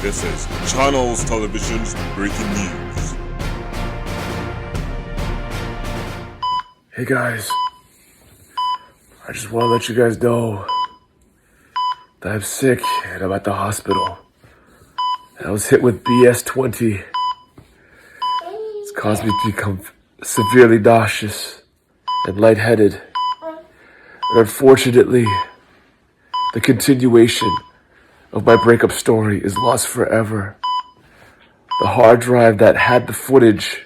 This is Channels Television's breaking news. Hey guys, I just want to let you guys know that I'm sick and I'm at the hospital. And I was hit with BS-20. It's caused me to become severely nauseous and lightheaded. And unfortunately, the continuation of my breakup story is lost forever. The hard drive that had the footage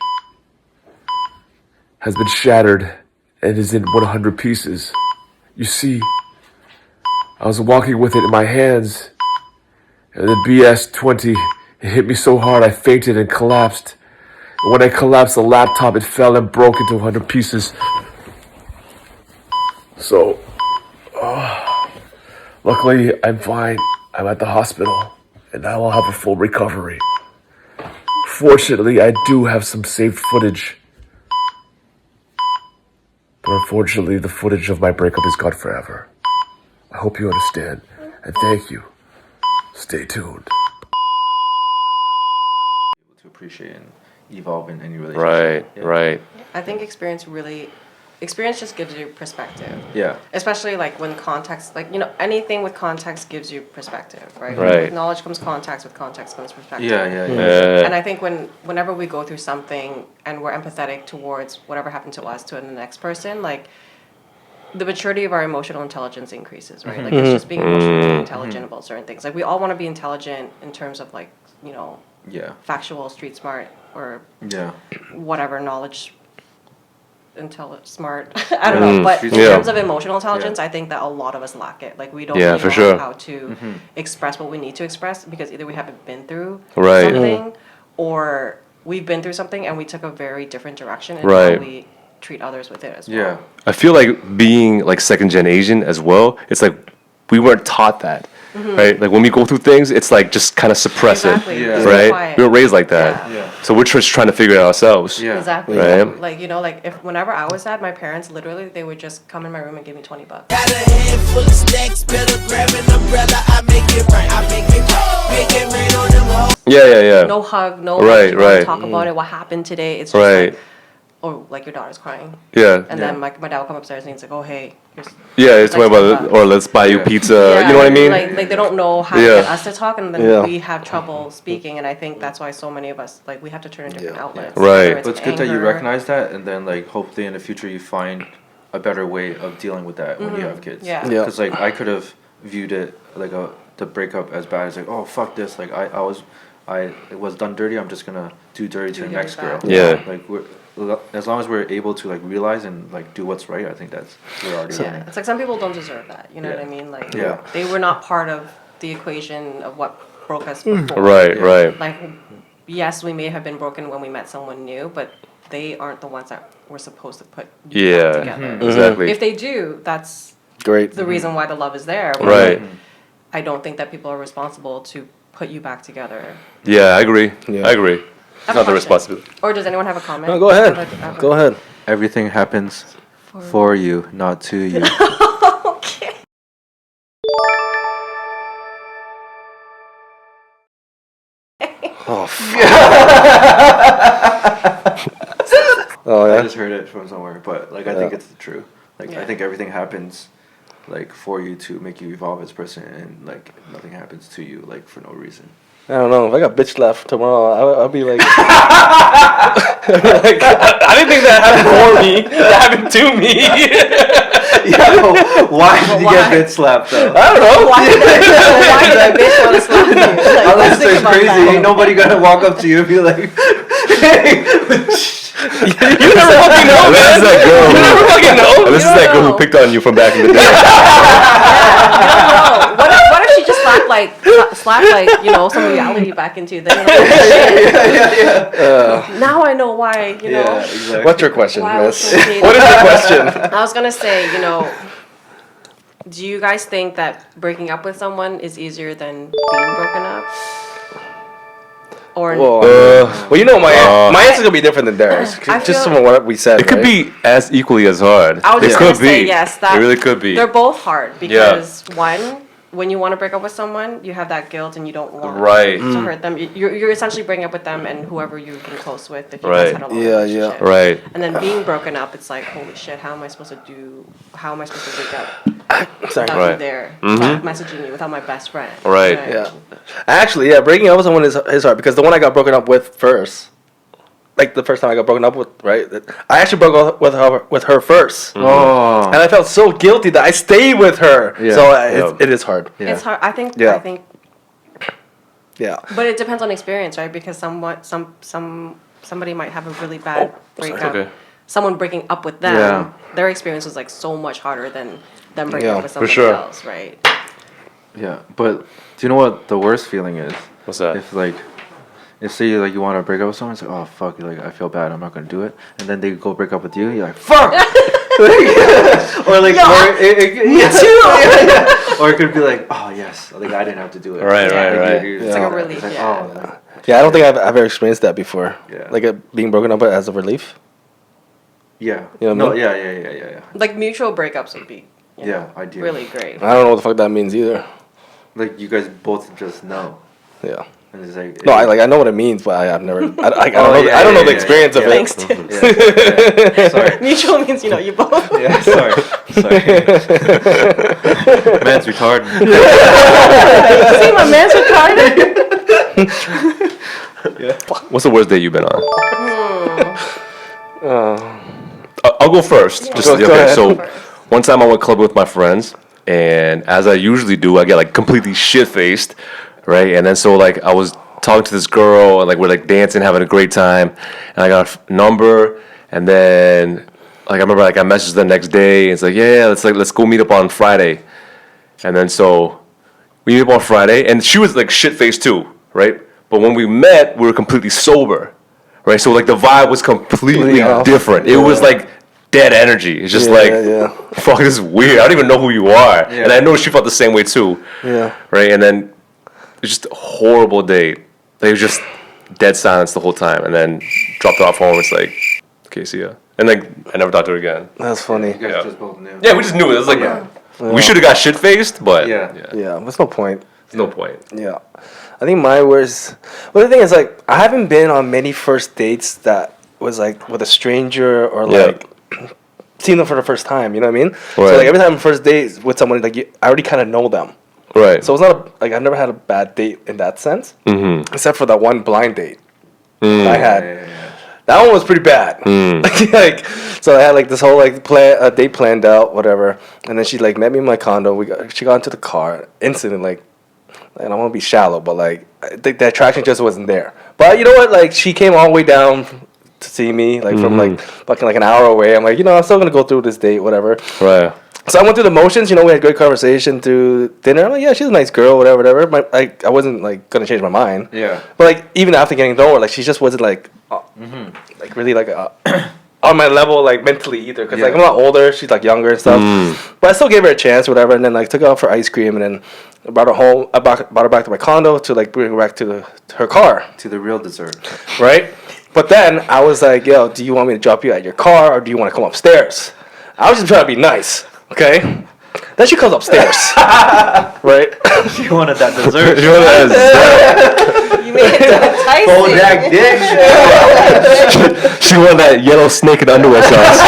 has been shattered and is in 100 pieces. You see, I was walking with it in my hands, and the BS-20, it hit me so hard I fainted and collapsed. And when I collapsed, the laptop, it fell and broke into 100 pieces. So, luckily, I'm fine. I'm at the hospital, and I will have a full recovery. Fortunately, I do have some saved footage. But unfortunately, the footage of my breakup is gone forever. I hope you understand, and thank you. Stay tuned. To appreciate and evolve in any relationship. Right. I think experience just gives you perspective. Yeah. Especially like when context, like, anything with context gives you perspective, right? Right. With knowledge comes context, with context comes perspective. Yeah. And I think whenever we go through something and we're empathetic towards whatever happened to us to the next person, like, the maturity of our emotional intelligence increases, right? Like, it's just being emotionally intelligent about certain things. Like, we all want to be intelligent in terms of, like, factual, street smart, or whatever knowledge, smart. I don't know. But in terms of emotional intelligence, I think that a lot of us lack it. Like, we don't know how to express what we need to express, because either we haven't been through something, or we've been through something and we took a very different direction in how we treat others with it as well. Yeah. I feel like being like second gen Asian as well, it's like we weren't taught that. Right? Like when we go through things, it's like just kind of suppress it. Yeah. Right? We were raised like that. Yeah. So we're just trying to figure it out ourselves. Yeah. Exactly. Right? Like, if whenever I was sad, my parents literally, they would just come in my room and give me $20. Got a handful of stacks, better grab an umbrella. I make it right, make it rain on them hoes. Yeah. No hug, no Right. talk about it, what happened today. It's just like, oh, like your daughter's crying. Yeah. And then my dad will come upstairs and he's like, oh, hey. It's my brother, or let's buy you pizza. You know what I mean? Like they don't know how to get us to talk, and then we have trouble speaking. And I think that's why so many of us, like, we have to turn to different outlets. Right. But it's good that you recognize that, and then, like, hopefully in the future you find a better way of dealing with that when you have kids. Yeah. Because, like, I could have viewed it, like, the breakup as bad as, like, oh, fuck this. Like, it was done dirty, I'm just gonna do dirty to the next girl. Yeah. Like, as long as we're able to, like, realize and, like, do what's right, I think we're already winning. It's like some people don't deserve that. You know what I mean? Like, they were not part of the equation of what broke us before. Right. Like, yes, we may have been broken when we met someone new, but they aren't the ones that were supposed to put you back together. Exactly. If they do, that's Great. the reason why the love is there. But Right. I don't think that people are responsible to put you back together. Yeah, I agree. It's not the responsibility. Or does anyone have a comment? No, go ahead. Go ahead. Everything happens for you, not to you. Okay. Oh, I just heard it from somewhere, but, like, I think it's true. Like, I think everything happens, like, for you to make you evolve as a person, and, like, nothing happens to you, like, for no reason. I don't know. If I got bitch left tomorrow, I'll be like... I didn't think that happened for me. That happened to me. Why did you get bitch slapped, though? I don't know. Why did that bitch want to slap you? Like, Unless think it's about crazy, that. ain't nobody gonna walk up to you and be like, hey. You never fucking know, man. You never fucking know. This is that girl who picked on you from back in the day. You don't know. What if she just slapped some reality back into you? Then now I know why. Yeah, exactly. What's your question, why I was miss? so shady. What is your question? I was gonna say, do you guys think that breaking up with someone is easier than being broken up? Or Well, you know, my answer's gonna be different than theirs. I Just feel- from what we said. It could be as equally as hard. I was It just could gonna say be. yes. It really could be. They're both hard because one, when you want to break up with someone, you have that guilt and you don't want Right. to hurt them. You're essentially breaking up with them and whoever you've been close with if you Right. guys had a long Yeah, relationship. Right. And then being broken up, it's like, holy shit, how am I supposed to break up Sorry. without Right. you there, without messaging you, without my best friend? Right. Yeah. Actually, yeah, breaking up with someone is hard because the one I got broken up with first, like the first time I got broken up with, right? I actually broke up with her first. Oh. And I felt so guilty that I stayed with her. Yeah. So Yeah. it is hard. Yeah. It's hard. I think. Yeah. Yeah. But it depends on experience, right? Because somebody might have a really bad breakup. Okay. Someone breaking up with them, Yeah. their experience was like so much harder than them breaking Yeah, up with for somebody sure. else, right? Yeah, but do you know what the worst feeling is? What's that? If say like you want to break up with someone, it's like, oh fuck, like I feel bad, I'm not gonna do it, and then they go break up with you, you're like, fuck. Or like, me too. Or it could be like, oh yes, like I didn't have to do it. Right, Yeah. right, Like, right. It's like a relief, It's like, yeah. oh, like, Yeah, I don't think I've ever experienced that before. Yeah. Like being broken up as a relief. yeah. You know No, what I yeah. Like mutual breakups would be you Yeah, know, ideal. really great. I don't know what the fuck that means either. Like you guys both just know, Yeah. and it's like No, I know what it means, but I've never. I don't know. yeah, I don't know yeah, the yeah, experience of yeah. it. Thanks, Tim. Yeah. Sorry. Mutual means you both. Yeah, sorry. Man's retarded. See, my man's retarded. What's the worst date you've been on? I'll go first. Just Go okay. ahead. So one time I went clubbing with my friends, and as I usually do, I get like completely shit faced, right? And then so like I was talking to this girl, and like we're like dancing, having a great time, and I got a number, and then like I remember like I messaged the next day, and it's like yeah, let's go meet up on Friday, and then so we meet up on Friday, and she was like shit faced too, right? But when we met, we were completely sober, right? So like the vibe was completely off. different. It was like dead energy. It's just fuck, this is weird. I don't even know who you are, and I know she felt the same way too. Yeah. Right, and then it was just a horrible date. Like, it was just dead silence the whole time, and then dropped her off home. It's like, okay, see ya. And like I never talked to her again. That's funny. You guys Yeah. just both knew. Yeah, we just knew it. It was like we should have got shit faced, but Yeah. Yeah. What's no point? there's no point. Yeah. I think my worst. Well, the thing is, like, I haven't been on many first dates that was like with a stranger or Yeah. like seeing them for the first time. You know what I mean? So Right. like every time first date with someone, like I already kind of know them. Right. So it's not like I've never had a bad date in that sense, except for that one blind date I had. That one was pretty bad. Like, so I had like this whole like date planned out, whatever, and then she like met me in my condo. She got into the car instantly. Like, I don't want to be shallow, but like I think the attraction just wasn't there. But you know what? Like, she came all the way down to see me, like from like fucking like an hour away. I'm like, I'm still gonna go through this date, whatever. Right. So I went through the motions. We had great conversation through dinner. I'm like, yeah, she's a nice girl, whatever. I wasn't like gonna change my mind. Yeah. But like even after getting to know her, like she just wasn't like, like really like on my level like mentally either. Cause like I'm a lot older, she's like younger and stuff. But I still gave her a chance, whatever. And then like took her out for ice cream, and then brought her home. I brought her back to my condo to like bring her back to her car, To the real dessert. right? But then I was like, yo, do you want me to drop you at your car, or do you want to come upstairs? I was just trying to be nice. Okay. Then she comes upstairs, right? She wanted that dessert. You made it enticing. Full jack dick. She wanted that yellow snake in underwear sauce.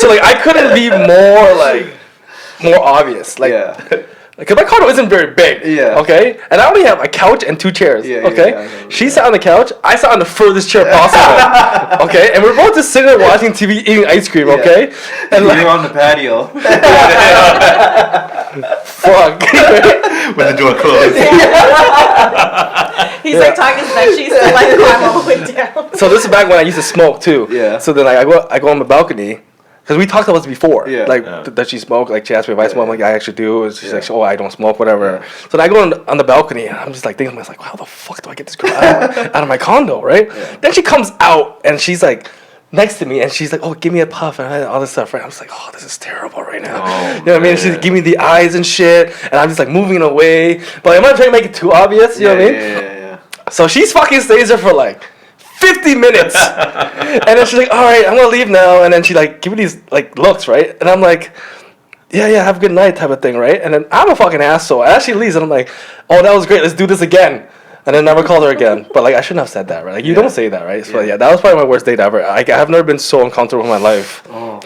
So like I couldn't be more obvious, like. Yeah. Because my condo isn't very big. Yeah. Okay? And I only have a couch and 2 chairs. Yeah, okay? yeah, I know, She sat on the couch. I sat on the furthest chair possible. Okay? And we're both just sitting there watching TV, eating ice cream. Okay? And You're on the patio. fuck. With the door closed. He's like talking to that she's still like climb all the way down. So this is back when I used to smoke too. Yeah. So then I go on the balcony. Because we talked about this before. Yeah. Like, Yeah. does she smoke? Like, she asked me if I smoke. I'm like, I actually do. And she's Yeah. like, oh, I don't smoke, whatever. So then I go on the balcony, and I'm just like thinking, I was like, how the fuck do I get this girl out of my condo, right? Then she comes out, and she's like, next to me, and she's like, oh, give me a puff, and all this stuff, right? I'm just like, oh, this is terrible right now. Oh, You know what I mean? She's giving me the eyes and shit, and I'm just like moving away. But I'm not trying to make it too obvious, you know what I mean? Yeah. So she's fucking stays there for like 50 minutes. And then she's like, all right, I'm gonna leave now. And then she like give me these like looks, right? And I'm like, yeah, have a good night type of thing, right? And then I'm a fucking asshole. And she leaves, and I'm like, oh, that was great. Let's do this again. And then never called her again. But like, I shouldn't have said that, right? Like, you don't say that, right? So yeah, that was probably my worst date ever. Like, I've never been so uncomfortable in my life. Oh.